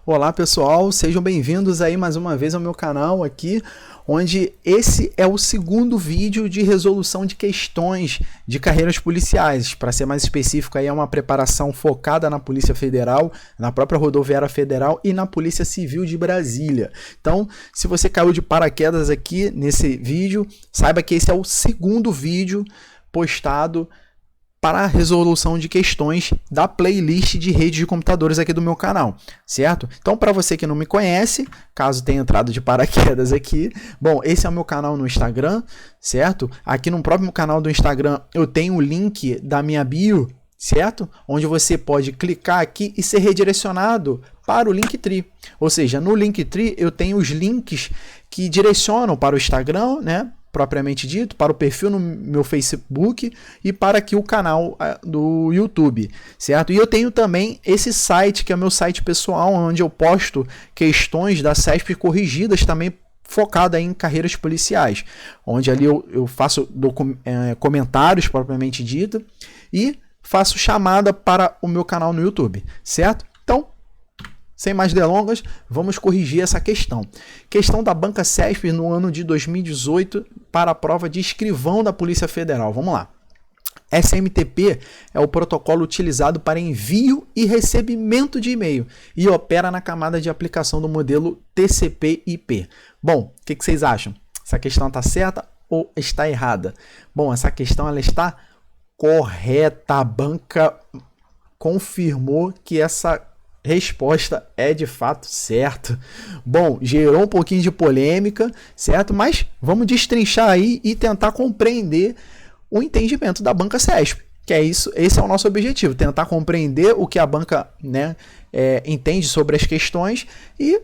Olá pessoal, sejam bem-vindos aí mais uma vez ao meu canal aqui, onde esse é o segundo vídeo de resolução de questões de carreiras policiais. Para ser mais específico, aí é uma preparação focada na Polícia Federal, na própria Rodoviária Federal e na Polícia Civil de Brasília. Então, se você caiu de paraquedas aqui nesse vídeo, saiba que esse é o segundo vídeo postado para a resolução de questões da playlist de rede de computadores aqui do meu canal, certo? Então, para você que não me conhece, caso tenha entrado de paraquedas aqui, bom, esse é o meu canal no Instagram, certo? Aqui no próprio canal do Instagram eu tenho o link da minha bio, certo? Onde você pode clicar aqui e ser redirecionado para o Linktree. Ou seja, no Linktree eu tenho os links que direcionam para o Instagram, né? Propriamente dito, para o perfil no meu Facebook e para aqui o canal do YouTube, certo? E eu tenho também esse site, que é o meu site pessoal, onde eu posto questões da CESP corrigidas também, focada em carreiras policiais, onde ali eu faço comentários propriamente dito e faço chamada para o meu canal no YouTube, certo? Então, sem mais delongas, vamos corrigir essa questão. Questão da Banca CESP no ano de 2018 para a prova de escrivão da Polícia Federal. Vamos lá. SMTP é o protocolo utilizado para envio e recebimento de e-mail e opera na camada de aplicação do modelo TCP/IP. Bom, o que vocês acham? Essa questão está certa ou está errada? Bom, essa questão ela está correta. A banca confirmou que essa resposta é de fato certa. Bom, gerou um pouquinho de polêmica, certo? Mas vamos destrinchar aí e tentar compreender o entendimento da Banca CESP, que é isso, esse é o nosso objetivo, tentar compreender o que a banca, né, entende sobre as questões e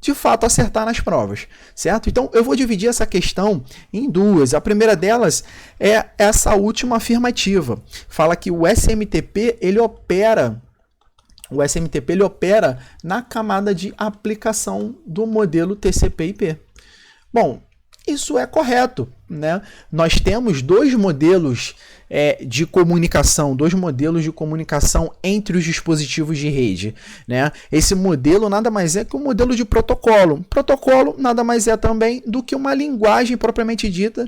de fato acertar nas provas, certo? Então eu vou dividir essa questão em duas. A primeira delas é essa última afirmativa. Fala que o SMTP ele opera na camada de aplicação do modelo TCP/IP. Bom, isso é correto, né? Nós temos dois modelos de comunicação entre os dispositivos de rede, né? Esse modelo nada mais é que um modelo de protocolo. Protocolo nada mais é também do que uma linguagem propriamente dita,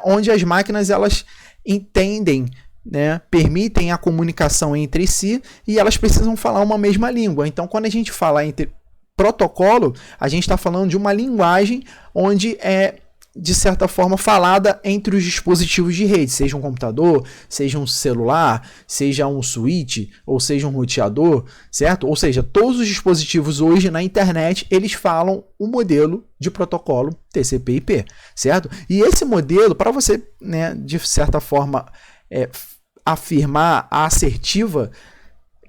onde as máquinas elas entendem, né, permitem a comunicação entre si e elas precisam falar uma mesma língua. Então, quando a gente fala entre protocolo, a gente está falando de uma linguagem onde é, de certa forma, falada entre os dispositivos de rede, seja um computador, seja um celular, seja um switch, ou seja um roteador, certo? Ou seja, todos os dispositivos hoje na internet, eles falam o modelo de protocolo TCP/IP, certo? E esse modelo, para você, né, de certa forma, afirmar a assertiva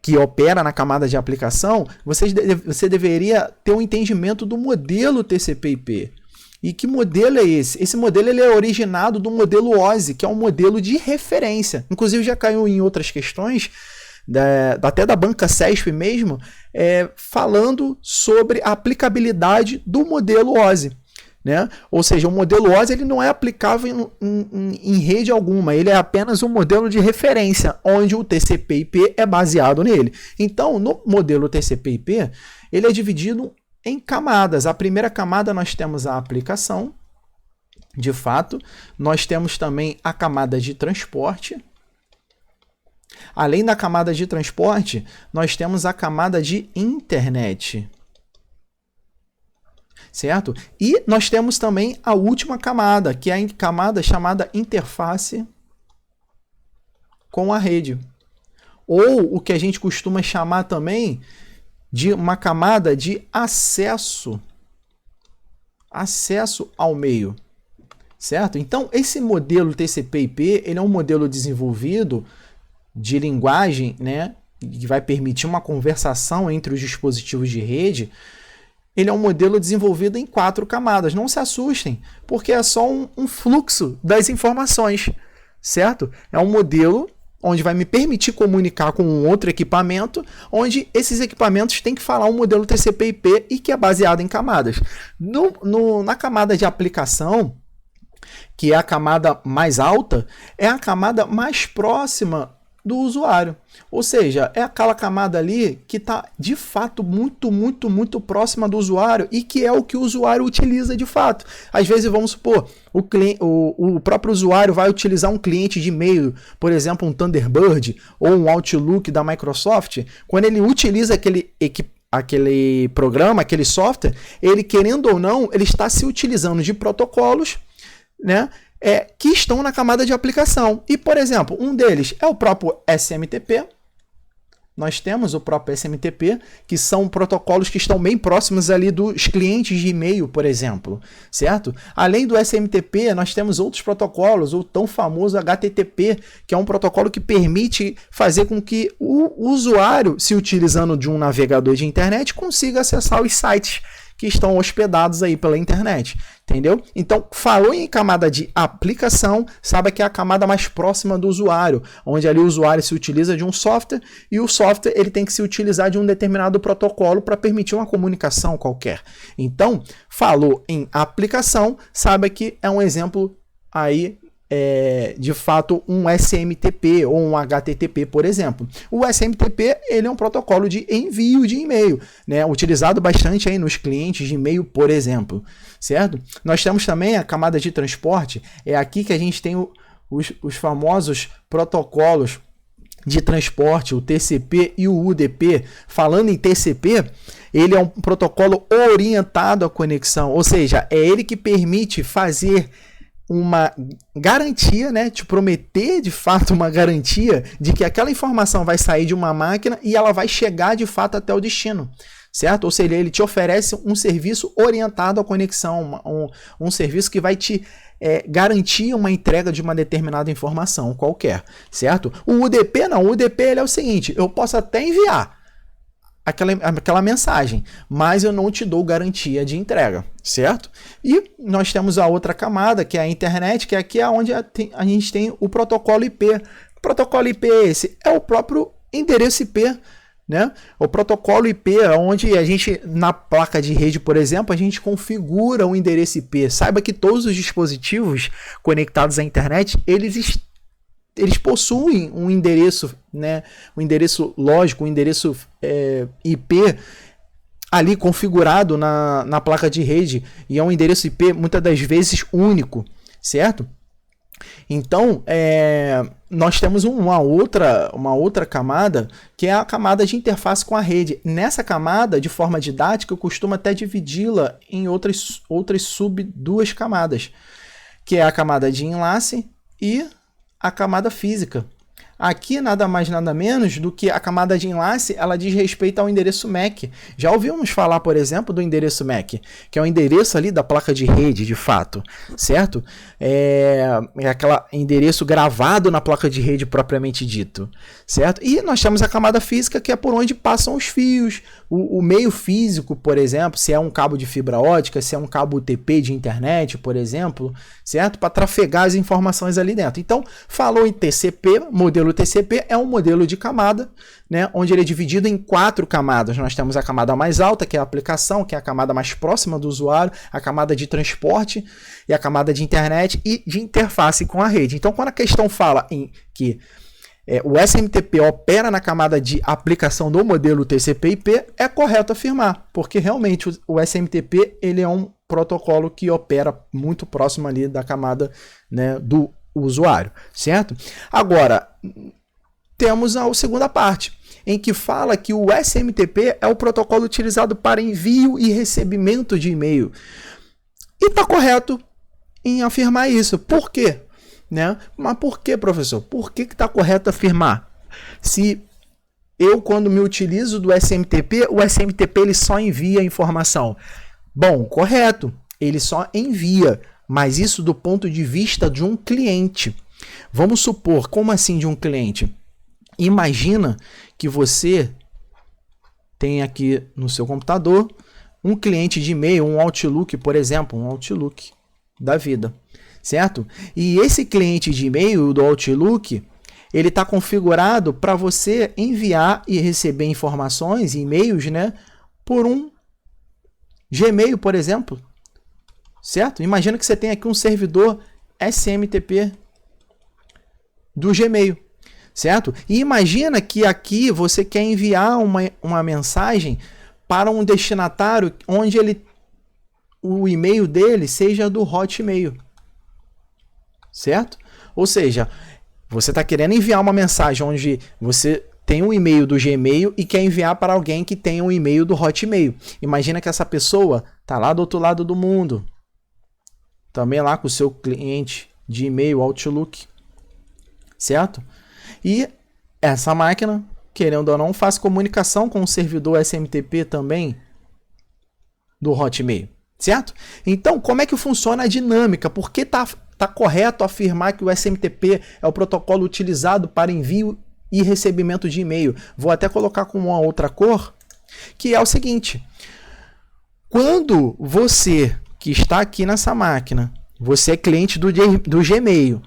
que opera na camada de aplicação, você deveria ter um entendimento do modelo TCP/IP. E que modelo é esse? Esse modelo ele é originado do modelo OSI, que é um modelo de referência. Inclusive já caiu em outras questões, até da Banca CESP mesmo, falando sobre a aplicabilidade do modelo OSI. Né? Ou seja, o modelo OSI ele não é aplicável em rede alguma, ele é apenas um modelo de referência, onde o TCP/IP é baseado nele. Então, no modelo TCP/IP, ele é dividido em camadas. A primeira camada nós temos a aplicação, de fato, nós temos também a camada de transporte. Além da camada de transporte, nós temos a camada de internet. Certo? E nós temos também a última camada, que é a camada chamada interface com a rede. Ou o que a gente costuma chamar também de uma camada de acesso ao meio. Certo? Então, esse modelo TCP/IP, ele é um modelo desenvolvido de linguagem, né, que vai permitir uma conversação entre os dispositivos de rede. Ele é um modelo desenvolvido em 4 camadas. Não se assustem, porque é só um fluxo das informações, certo? É um modelo onde vai me permitir comunicar com um outro equipamento, onde esses equipamentos têm que falar um modelo TCP/IP e que é baseado em camadas. Na camada de aplicação, que é a camada mais alta, é a camada mais próxima do usuário. Ou seja, é aquela camada ali que está de fato muito próxima do usuário e que é o que o usuário utiliza de fato. Às vezes, vamos supor, o próprio usuário vai utilizar um cliente de e-mail, por exemplo, um Thunderbird ou um Outlook da Microsoft. Quando ele utiliza aquele programa, aquele software, ele, querendo ou não, ele está se utilizando de protocolos, né, que estão na camada de aplicação. E, por exemplo, um deles é o próprio SMTP. Nós temos o próprio SMTP, que são protocolos que estão bem próximos ali dos clientes de e-mail, por exemplo, certo? Além do SMTP, nós temos outros protocolos, o tão famoso HTTP, que é um protocolo que permite fazer com que o usuário, se utilizando de um navegador de internet, consiga acessar os sites que estão hospedados aí pela internet, entendeu? Então, falou em camada de aplicação, sabe que é a camada mais próxima do usuário, onde ali o usuário se utiliza de um software e o software ele tem que se utilizar de um determinado protocolo para permitir uma comunicação qualquer. Então, falou em aplicação, sabe que é um exemplo aí de fato um SMTP ou um HTTP, por exemplo. O SMTP ele é um protocolo de envio de e-mail, né, utilizado bastante aí nos clientes de e-mail, por exemplo, certo? Nós temos também a camada de transporte, é aqui que a gente tem os famosos protocolos de transporte, o TCP e o UDP. Falando em TCP, ele é um protocolo orientado à conexão, ou seja, é ele que permite fazer uma garantia, né, te prometer de fato uma garantia de que aquela informação vai sair de uma máquina e ela vai chegar de fato até o destino, certo? Ou seja, ele te oferece um serviço orientado à conexão, um serviço que vai te garantir uma entrega de uma determinada informação qualquer, certo? O UDP não, o UDP ele é o seguinte, eu posso até enviar aquela mensagem, mas eu não te dou garantia de entrega, certo? E nós temos a outra camada, que é a internet, que aqui é onde a gente tem o protocolo IP. O protocolo IP esse é o próprio endereço IP, né? O protocolo IP é onde a gente, na placa de rede, por exemplo, a gente configura o endereço IP. Saiba que todos os dispositivos conectados à internet, eles possuem um endereço, né, um endereço lógico, um endereço IP ali configurado na placa de rede, e é um endereço IP muitas das vezes único, certo? Então, nós temos uma outra camada, que é a camada de interface com a rede. Nessa camada, de forma didática, eu costumo até dividi-la em outras duas camadas, que é a camada de enlace e a camada física. Aqui nada mais nada menos do que a camada de enlace, ela diz respeito ao endereço MAC. Já ouvimos falar, por exemplo, do endereço MAC, que é o endereço ali da placa de rede, de fato, certo? É aquele endereço gravado na placa de rede propriamente dito, certo? E nós temos a camada física, que é por onde passam os fios, o meio físico, por exemplo, se é um cabo de fibra ótica, se é um cabo UTP de internet, por exemplo, certo? Para trafegar as informações ali dentro. Então, falou em TCP, modelo TCP é um modelo de camada, né, onde ele é dividido em 4 camadas. Nós temos a camada mais alta, que é a aplicação, que é a camada mais próxima do usuário, a camada de transporte e a camada de internet e de interface com a rede. Então, quando a questão fala em que o SMTP opera na camada de aplicação do modelo TCP/IP, é correto afirmar, porque realmente o SMTP ele é um protocolo que opera muito próximo ali da camada, né, do usuário, certo? Agora, temos a segunda parte, em que fala que o SMTP é o protocolo utilizado para envio e recebimento de e-mail. E está correto em afirmar isso. Por quê? Né? Mas por que, professor? Por que está correto afirmar? Se eu, quando me utilizo do SMTP, o SMTP ele só envia a informação. Bom, correto, ele só envia, mas isso do ponto de vista de um cliente. Vamos supor, como assim de um cliente? Imagina que você tem aqui no seu computador um cliente de e-mail, um Outlook, por exemplo, um Outlook da vida, certo? E esse cliente de e-mail do Outlook, ele está configurado para você enviar e receber informações, e-mails, né, por um Gmail, por exemplo, certo? Imagina que você tem aqui um servidor SMTP do Gmail, certo? E imagina que aqui você quer enviar uma mensagem para um destinatário onde o e-mail dele seja do Hotmail, certo? Ou seja, você está querendo enviar uma mensagem onde você tem um e-mail do Gmail e quer enviar para alguém que tem um e-mail do Hotmail. Imagina que essa pessoa está lá do outro lado do mundo, também lá com o seu cliente de e-mail Outlook, certo? E essa máquina, querendo ou não, faz comunicação com o servidor SMTP também do Hotmail, certo? Então, como é que funciona a dinâmica? Por que tá correto afirmar que o SMTP é o protocolo utilizado para envio e recebimento de e-mail? Vou até colocar com uma outra cor, que é o seguinte: quando você que está aqui nessa máquina, você é cliente do Gmail,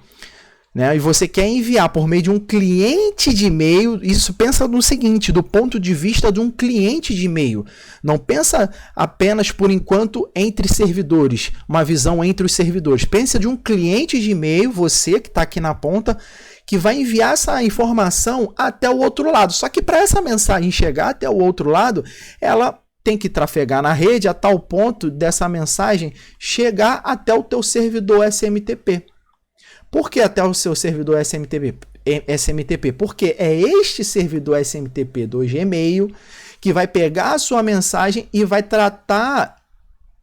né, e você quer enviar por meio de um cliente de e-mail, isso pensa no seguinte, do ponto de vista de um cliente de e-mail. Não pensa apenas, por enquanto, entre servidores, uma visão entre os servidores. Pensa de um cliente de e-mail, você que está aqui na ponta, que vai enviar essa informação até o outro lado. Só que para essa mensagem chegar até o outro lado, ela tem que trafegar na rede a tal ponto dessa mensagem chegar até o teu servidor SMTP. Por que até o seu servidor SMTP? Porque é este servidor SMTP do Gmail que vai pegar a sua mensagem e vai tratar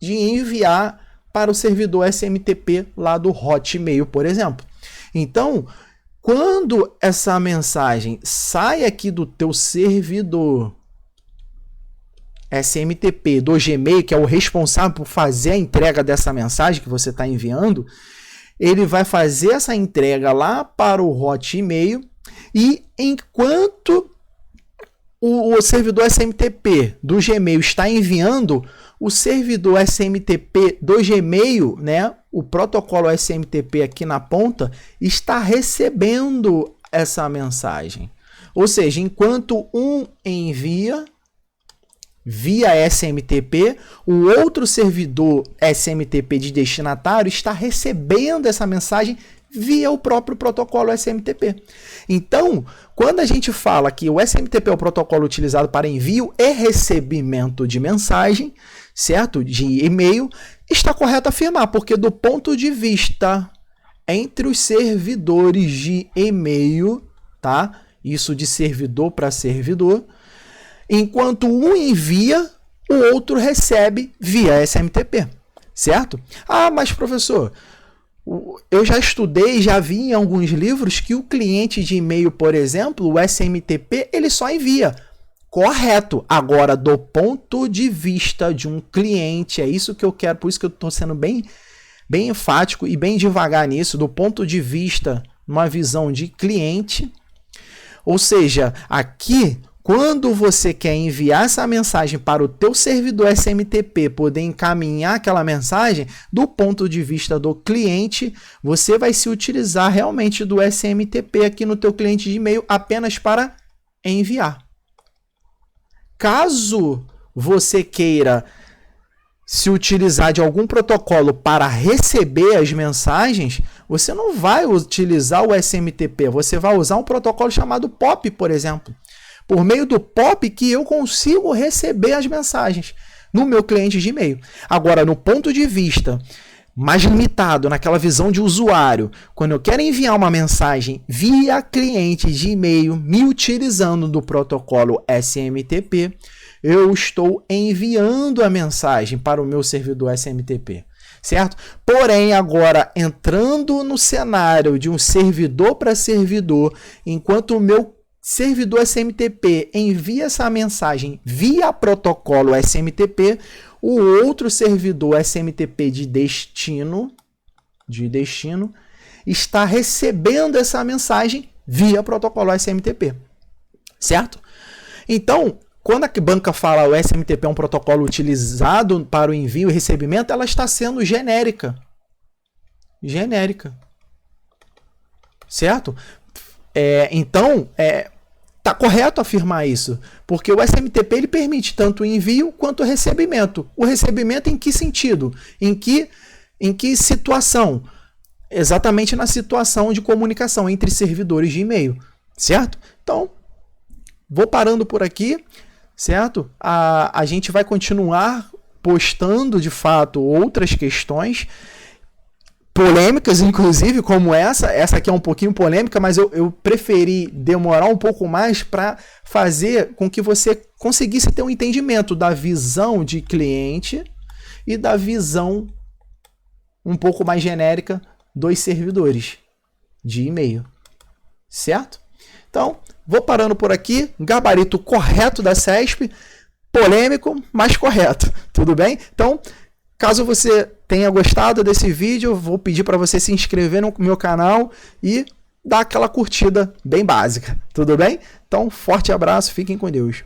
de enviar para o servidor SMTP lá do Hotmail, por exemplo. Então, quando essa mensagem sai aqui do teu servidor SMTP do Gmail, que é o responsável por fazer a entrega dessa mensagem que você está enviando, ele vai fazer essa entrega lá para o Hotmail, e enquanto o servidor SMTP do Gmail está enviando, o servidor SMTP do Gmail, né, o protocolo SMTP aqui na ponta, está recebendo essa mensagem. Ou seja, enquanto um envia via SMTP, o outro servidor SMTP de destinatário está recebendo essa mensagem via o próprio protocolo SMTP. Então, quando a gente fala que o SMTP é o protocolo utilizado para envio e recebimento de mensagem, certo? De e-mail, está correto afirmar, porque do ponto de vista entre os servidores de e-mail, tá? Isso de servidor para servidor, enquanto um envia, o outro recebe via SMTP, certo? Ah, mas professor, eu já estudei, já vi em alguns livros que o cliente de e-mail, por exemplo, o SMTP, ele só envia. Correto. Agora, do ponto de vista de um cliente, é isso que eu quero, por isso que eu estou sendo bem enfático e bem devagar nisso, do ponto de vista, uma visão de cliente, ou seja, aqui, quando você quer enviar essa mensagem para o teu servidor SMTP poder encaminhar aquela mensagem, do ponto de vista do cliente, você vai se utilizar realmente do SMTP aqui no teu cliente de e-mail apenas para enviar. Caso você queira se utilizar de algum protocolo para receber as mensagens, você não vai utilizar o SMTP, você vai usar um protocolo chamado POP, por exemplo. Por meio do POP que eu consigo receber as mensagens no meu cliente de e-mail. Agora, no ponto de vista mais limitado, naquela visão de usuário, quando eu quero enviar uma mensagem via cliente de e-mail, me utilizando do protocolo SMTP, eu estou enviando a mensagem para o meu servidor SMTP, certo? Porém, agora, entrando no cenário de um servidor para servidor, enquanto o meu servidor SMTP envia essa mensagem via protocolo SMTP, o outro servidor SMTP de destino está recebendo essa mensagem via protocolo SMTP, certo? Então, quando a banca fala o SMTP é um protocolo utilizado para o envio e recebimento, ela está sendo genérica. Certo? Então, tá correto afirmar isso, porque o SMTP ele permite tanto o envio quanto o recebimento. O recebimento em que sentido? Em que situação? Exatamente na situação de comunicação entre servidores de e-mail, certo? Então, vou parando por aqui, certo? A gente vai continuar postando, de fato, outras questões polêmicas, inclusive, como essa. Essa aqui é um pouquinho polêmica, mas eu preferi demorar um pouco mais para fazer com que você conseguisse ter um entendimento da visão de cliente e da visão um pouco mais genérica dos servidores de e-mail, certo? Então, vou parando por aqui. Gabarito correto da CESP, polêmico, mas correto, tudo bem? Então, caso você tenha gostado desse vídeo, vou pedir para você se inscrever no meu canal e dar aquela curtida bem básica, tudo bem? Então, forte abraço, fiquem com Deus.